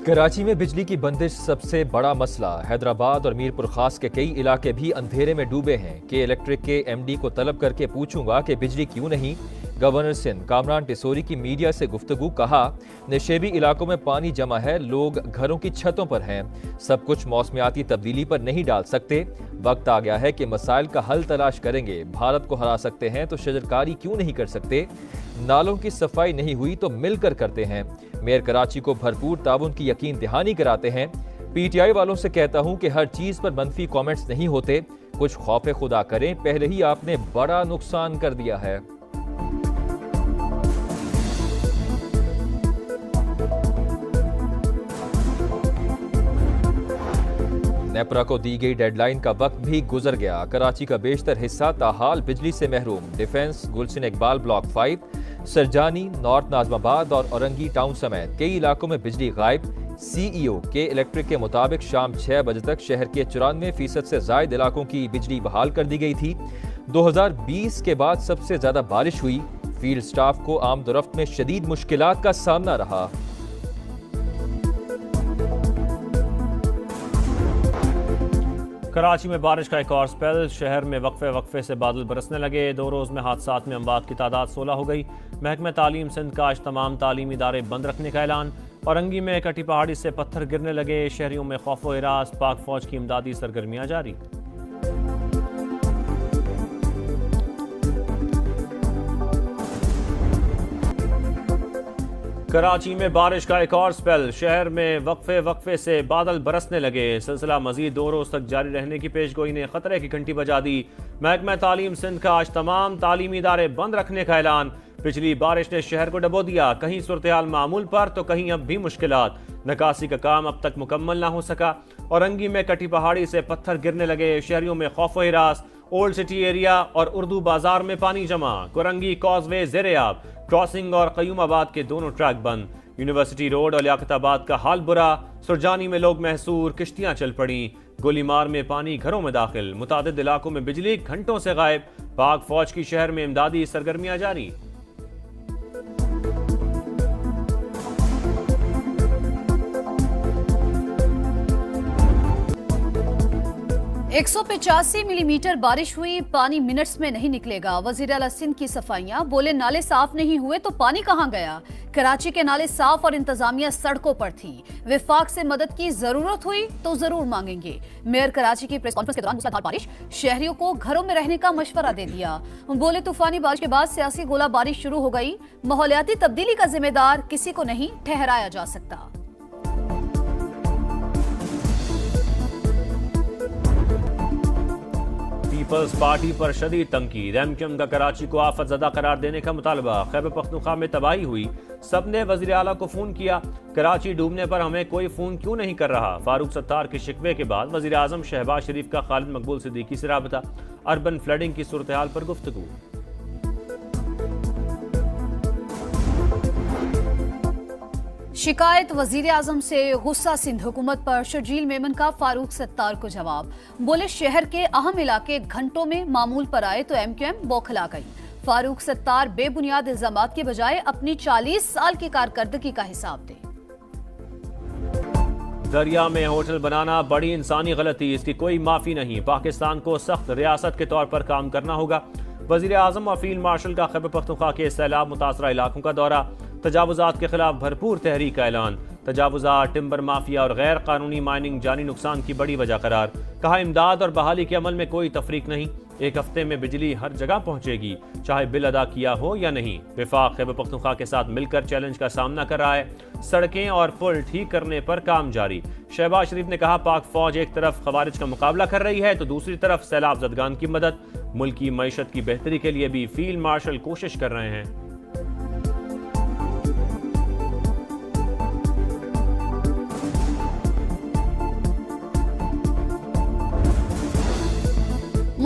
कराची में बिजली की बंदिश सबसे बड़ा मसला। हैदराबाद और मीरपुर खास के कई इलाके भी अंधेरे में डूबे हैं। के इलेक्ट्रिक के एमडी को तलब करके पूछूंगा कि बिजली क्यों नहीं। गवर्नर सिंध कामरान टिसोरी की मीडिया से गुफ्तगू, कहा नशेबी इलाकों में पानी जमा है, लोग घरों की छतों पर हैं, सब कुछ मौसमियाती तब्दीली पर नहीं डाल सकते। वक्त आ गया है कि मसाइल का हल तलाश करेंगे। भारत को हरा सकते हैं तो शजरकारी क्यों नहीं कर सकते। नालों की सफाई नहीं हुई तो मिलकर करते हैं। मेयर कराची को भरपूर ताउन की यकीन दहानी कराते हैं। पीटीआई वालों से कहता हूं कि हर चीज पर मनफी कमेंट्स नहीं होते, कुछ खौफे खुदा करें, पहले ही आपने बड़ा नुकसान कर दिया है। नेपरा को दी गई डेडलाइन का वक्त भी गुजर गया। कराची का बेशतर हिस्सा ताहाल बिजली से महरूम। डिफेंस, गुलशन इकबाल ब्लॉक 5, सरजानी, नॉर्थ नाजमाबाद और औरंगी टाउन समेत कई इलाकों में बिजली गायब। सीईओ के इलेक्ट्रिक के मुताबिक शाम 6 बजे तक शहर के 94% से ज्यादा इलाकों की बिजली बहाल कर दी गई थी। 2020 के बाद सबसे ज्यादा बारिश हुई। फील्ड स्टाफ को आमदोरफ्त में शदीद मुश्किलात का सामना रहा। कराची में बारिश का एक और स्पेल। शहर में वक्फे से बादल बरसने लगे। 2 रोज में हादसात में अमवात की तादाद 16 हो गई। महकमा तालीम सिंध का आज तमाम तालीमी इदारे बंद रखने का ऐलान। औरंगी में कटी पहाड़ी से पत्थर गिरने लगे। शहरियों में खौफ व हिरास। पाक फौज की इमदादी सरगर्मियां जारी। कराची में बारिश का एक और स्पेल। शहर में वक्फे से बादल बरसने लगे। सिलसिला मजीद 2 रोज तक जारी रहने की पेशगोई ने खतरे की घंटी बजा दी। महकमा तालीम सिंध का आज तमाम तालीमी इदारे बंद रखने का ऐलान। पिछली बारिश ने शहर को डबो दिया, कहीं सूरत-ए-हाल मामूल पर तो कहीं अब भी मुश्किलात। निकासी का काम अब तक मुकम्मल ना हो सका। औरंगी में कटी पहाड़ी से पत्थर गिरने लगे। शहरियों में खौफ व हिरास। ओल्ड सिटी एरिया और उर्दू बाजार में पानी जमा। कुरंगी कॉजवे ज़ेरे-आब। क्रॉसिंग और कयूमाबाद के दोनों ट्रैक बंद। यूनिवर्सिटी रोड और लियाकताबाद का हाल बुरा। सुरजानी में लोग महसूर, किश्तियां चल पड़ी। गोलीमार में पानी घरों में दाखिल। मुतादिद इलाकों में बिजली घंटों से गायब। पाक फौज की शहर में इमदादी सरगर्मियां जारी। एक 185 मिलीमीटर बारिश हुई। पानी मिनट्स में नहीं निकलेगा। वजीर आला सिंध की सफाइयां, बोले नाले साफ नहीं हुए तो पानी कहां गया। कराची के नाले साफ और इंतजामिया सड़कों पर थी। विफाक से मदद की जरूरत हुई तो जरूर मांगेंगे। मेयर कराची की प्रेस कॉन्फ्रेंस के दौरान मूसलाधार बारिश, शहरियों को घरों में रहने का मशवरा दे दिया। बोले तूफानी बारिश के बाद सियासी गोला बारिश शुरू हो गई। माहौलियाती तब्दीली का जिम्मेदार किसी को नहीं ठहराया जा सकता। पीपल्स पार्टी पर शदीद तंकीद। एमक्यूएम का कराची को आफत ज़दा करार देने का मुतालबा। खैबर पख्तूनख्वा में तबाही हुई, सबने वज़ीर आला को फोन किया। कराची डूबने पर हमें कोई फोन क्यों नहीं कर रहा। फारूक सत्तार के शिकवे के बाद वज़ीर आज़म शहबाज शरीफ का खालिद मकबूल सिद्दीकी से राबता। अर्बन फ्लडिंग की सूरत हाल पर गुफ्तगू। शिकायत वजीर आजम से, गुस्सा सिंध हुकूमत पर। शर्जील मेमन का फारूक सत्तार को जवाब। बोले शहर के अहम इलाके घंटों में मामूल पर आए तो एमक्यूएम बौखला गई। फारूक सत्तार बेबुनियाद इल्जामात के बजाय अपनी 40 साल की कारकर्दगी का हिसाब दे। दरिया में होटल बनाना बड़ी इंसानी गलती, इसकी कोई माफी नहीं। पाकिस्तान को सख्त रियासत के तौर पर काम करना होगा। वजीर आजम और फील्ड मार्शल का खैबर पख्तूनख्वा के सैलाब मुतासरा इलाकों का दौरा। तजावुजात के खिलाफ भरपूर तहरीक का ऐलान। तजावुजात, टिम्बर माफिया और गैर कानूनी माइनिंग जानी नुकसान की बड़ी वजह करार। कहा इमदाद और बहाली के अमल में कोई तफरीक नहीं। 1 हफ्ते में बिजली हर जगह पहुंचेगी, चाहे बिल अदा किया हो या नहीं। विफाक खैबर पख्तूनख्वा के साथ मिलकर चैलेंज का सामना कर रहा है। सड़कें और पुल ठीक करने पर काम जारी। शहबाज शरीफ ने कहा पाक फौज एक तरफ खवारिज का मुकाबला कर रही है तो दूसरी तरफ सैलाब ज़दगान की मदद। मुल्क की मईशत की बेहतरी के लिए भी फील्ड मार्शल कोशिश कर रहे हैं।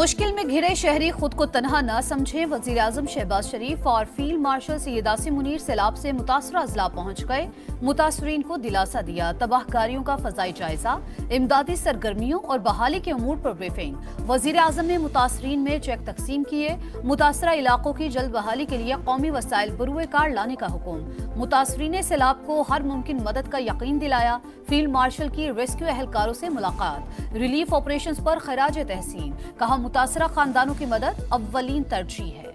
मुश्किल में घिरे शहरी खुद को तनहा न समझें। वजीर आजम शहबाज शरीफ और फील्ड मार्शल सैयद आसिम मुनीर सैलाब से मुतासरा अजला पहुंच गए। मुतासरीन को दिलासा दिया, तबाहकारियों का फजाई जायजा, इमदादी सरगर्मियों और बहाली के अमूर पर ब्रीफिंग। वजीर आजम ने मुतासरीन में चेक तकसीम किए। मुतासरा इलाकों की जल्द बहाली के लिए कौमी वसाइल बरूए कार लाने का हुक्म। मुतासरीन सैलाब को हर मुमकिन मदद का यकीन दिलाया। फील्ड मार्शल की रेस्क्यू एहलकारों से मुलाकात, रिलीफ ऑपरेशंस पर खराज तहसीन। कहा, मुतासरा खानदानों की मदद अव्वलीन तरजीह है।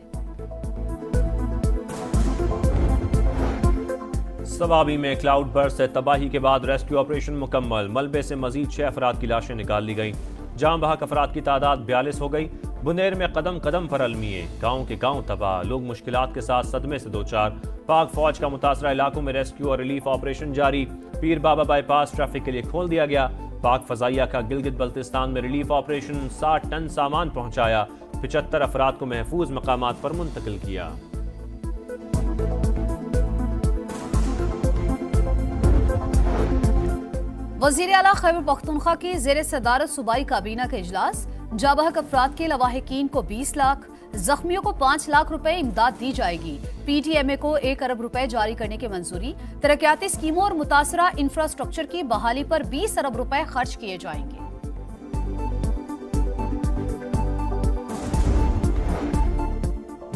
सवाबी में क्लाउड बर्स्ट से तबाही के बाद रेस्क्यू ऑपरेशन मुकम्मल। मलबे से मजीद 6 अफराद की लाशें निकाल ली गईं। जाम बहक अफराद की तादाद 42 हो गई। बुनेर में कदम कदम पर अलमिए, गाँव के गाँव तबाह, लोग मुश्किलात के साथ सदमे से दो चार। पाक फौज का मुतासरा इलाकों में रेस्क्यू और रिलीफ ऑपरेशन जारी। पीर बाबा बाईपास ट्रैफिक के लिए खोल दिया गया। पाक फजाइया का गिलगित बल्तिस्तान में रिलीफ ऑपरेशन, 60 टन सामान पहुंचाया। 75 अफराद को महफूज मकामात पर मुंतकिल किया। वजीर आला खैबर पख्तूनख्वा की जेर सदारत सूबाई काबीना का इजलास। जाबहक अफराद के लवाहिकीन को 20 लाख, जख्मियों को 5 लाख रुपए इमदाद दी जाएगी। PTMA को 1 अरब रुपए जारी करने की मंजूरी। तरक्याती स्कीमों और मुतासरा इंफ्रास्ट्रक्चर की बहाली पर 20 अरब रुपए खर्च किए जाएंगे।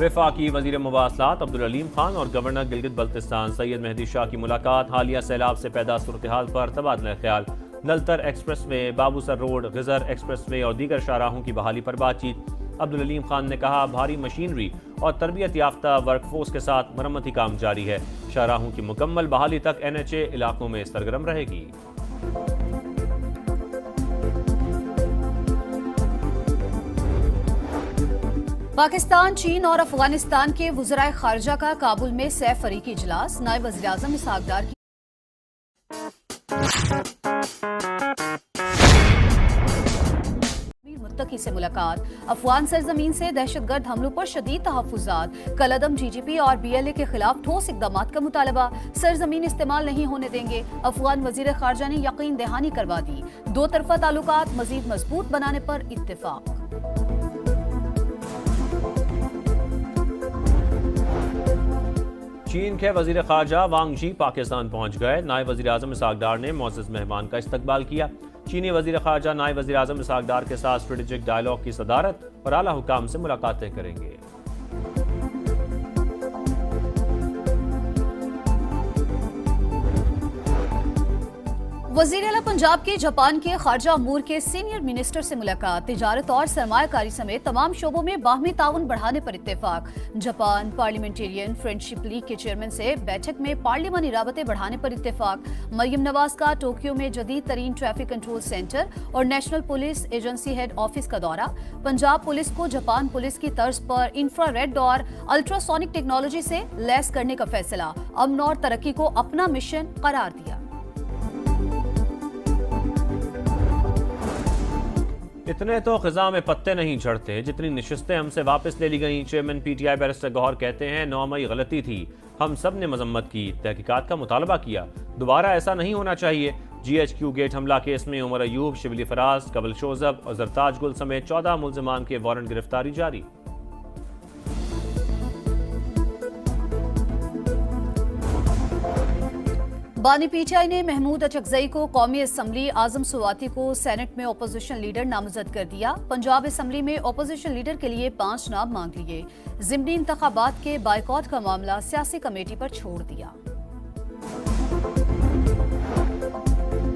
वफाकी वजीर मुवासलात अब्दुल अलीम खान और गवर्नर गिलगित बल्तिस्तान सैयद मेहदी शाह की मुलाकात। हालिया सैलाब से पैदा सूरत हाल पर तबादला ख्याल। Naltar express way, Babusar road, geyser express way और दीगर शाहराहों की बहाली पर बातचीत। अब्दुल अलीम खान ने कहा, भारी मशीनरी और तरबियत याफ्ता वर्कफोर्स के साथ मरम्मती काम जारी है। शाहराहों की मुकम्मल बहाली तक NHA इलाकों में सरगर्म रहेगी। पाकिस्तान, चीन और अफगानिस्तान के वज़राए खारजा का काबुल में सह फरीकी इजलास। नायब वज़ीर आज़म इसहाक डार की मुत्तकी से मुलाकात। अफगान सरजमीन से दहशतगर्द हमलों पर शदीद तहफ़्फ़ुज़ात। कलअदम GGP और BLA के खिलाफ ठोस इक़दामात का मुतालबा। सरजमीन इस्तेमाल नहीं होने देंगे, अफगान वज़ीर ख़ारजा ने यकीन दहानी करवा दी। दो तरफ़ा ताल्लुकात मज़ीद मजबूत बनाने पर इत्तेफ़ाक। चीन के वजीर खारजा वांग जी पाकिस्तान पहुंच गए। नायब वजीर आजम इसहाक डार ने मुअज़्ज़ज़ मेहमान का इस्तकबाल किया। चीनी वजीर खारजा नायब वजीर आजम इसहाक डार के साथ स्ट्रेटेजिक डायलॉग की सदारत और आला हुकाम से मुलाकातें करेंगे। वज़ीर आला पंजाब के जापान के खारजा अमूर के सीनियर मिनिस्टर से मुलाकात। तिजारत और सरमायाकारी समेत तमाम शोबों में बाहमी ताउन बढ़ाने पर इत्तेफाक। जापान पार्लियामेंटेरियन फ्रेंडशिप लीग के चेयरमैन से बैठक में पार्लिमानी राबते बढ़ाने पर इत्तेफाक। मरियम नवाज का टोक्यो में जदीद तरीन ट्रैफिक कंट्रोल सेंटर और national police agency head office का दौरा। पंजाब पुलिस को जापान पुलिस की तर्ज पर इंफ्रारेड और अल्ट्रासोनिक टेक्नोलॉजी से लैस करने का फैसला। अमन और तरक्की को अपना मिशन करार दिया। इतने तो खिजा में पत्ते नहीं झड़ते जितनी नशिस्तें हमसे वापस ले ली गईं। चेयरमैन PTI बैरिस्टर गौहर कहते हैं, 9 मई गलती थी, हम सब ने मजम्मत की, तहकीकात का मुतालबा किया, दोबारा ऐसा नहीं होना चाहिए। GHQ गेट हमला केस में उमर अयूब, शिबली फराज, कबल शोजब और जरताज गुल समेत 14 मुल्जिमान के वारंट गिरफ्तारी जारी। बानी PTI ने महमूद अचकजई को कौमी असम्बली, आजम सुवाती को सेनेट में ओपोजिशन लीडर नामजद कर दिया। पंजाब असम्बली में ओपोजिशन लीडर के लिए 5 नाम मांग लिए। ज़िमनी इंतखाबात के बायकॉट का मामला सियासी कमेटी पर छोड़ दिया।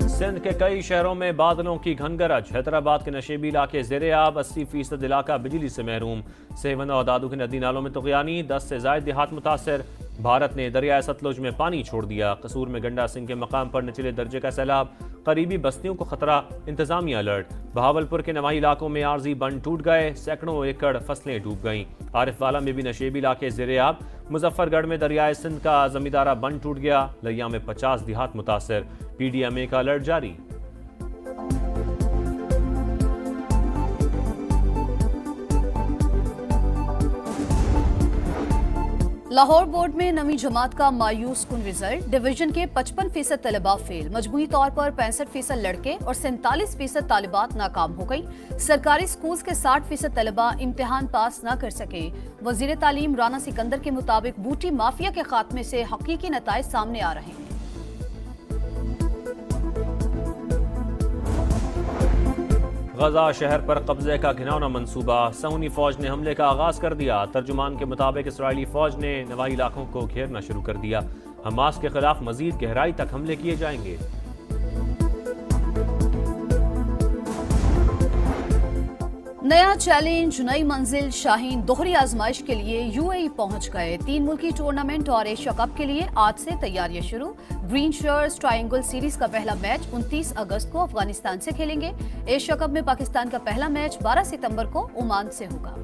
सिंध के कई शहरों में बादलों की घनगरज। हैदराबाद के नशेबी इलाके ज़ेर-ए-आब, 80% इलाका बिजली से महरूम। सेवन और दादू के नदी नालों में तुग़यानी, 10 से ज़ायद देहात मुतासर। भारत ने दरियाए सतलुज में पानी छोड़ दिया। कसूर में गंडा सिंह के मकाम पर निचले दर्जे का सैलाब, करीबी बस्तियों को खतरा, इंतजामिया अलर्ट। बहावलपुर के नवाही इलाकों में आर्जी बंद टूट गए, सैकड़ों एकड़ फसलें डूब गईं। आरिफवाला में भी नशेबी इलाके ज़ेर-ए-आब। मुजफ्फरगढ़ में दरियाए सिंध का जमींदारा बंद टूट गया। लिया में 50 देहात मुतासर। PDMA का अलर्ट जारी। लाहौर बोर्ड में नवीं जमात का मायूस कुन रिजल्ट। डिवीजन के 55% तलबा फेल, मजमूई तौर पर 65% लड़के और 47% तालिबात नाकाम हो गई। सरकारी स्कूल्स के 60% तलबा इम्तिहान पास न कर सके। वजीर तालीम राना सिकंदर के मुताबिक बूटी माफिया के खात्मे से हकीकी नताइज सामने आ रहे हैं। गजा शहर पर कब्जे का घिनौना मंसूबा, सहूनी फौज ने हमले का आगाज कर दिया। तर्जुमान के मुताबिक इसराइली फौज ने नवाही इलाकों को घेरना शुरू कर दिया। हमास के खिलाफ मजीद गहराई तक हमले किए जाएंगे। नया चैलेंज, नई मंजिल। शाहीन दोहरी आजमाइश के लिए यूएई पहुंच गए। 3 मुल्की टूर्नामेंट और एशिया कप के लिए आज से तैयारियां शुरू। ग्रीन शर्ट्स ट्रायंगल सीरीज का पहला मैच 29 अगस्त को अफगानिस्तान से खेलेंगे। एशिया कप में पाकिस्तान का पहला मैच 12 सितंबर को ओमान से होगा।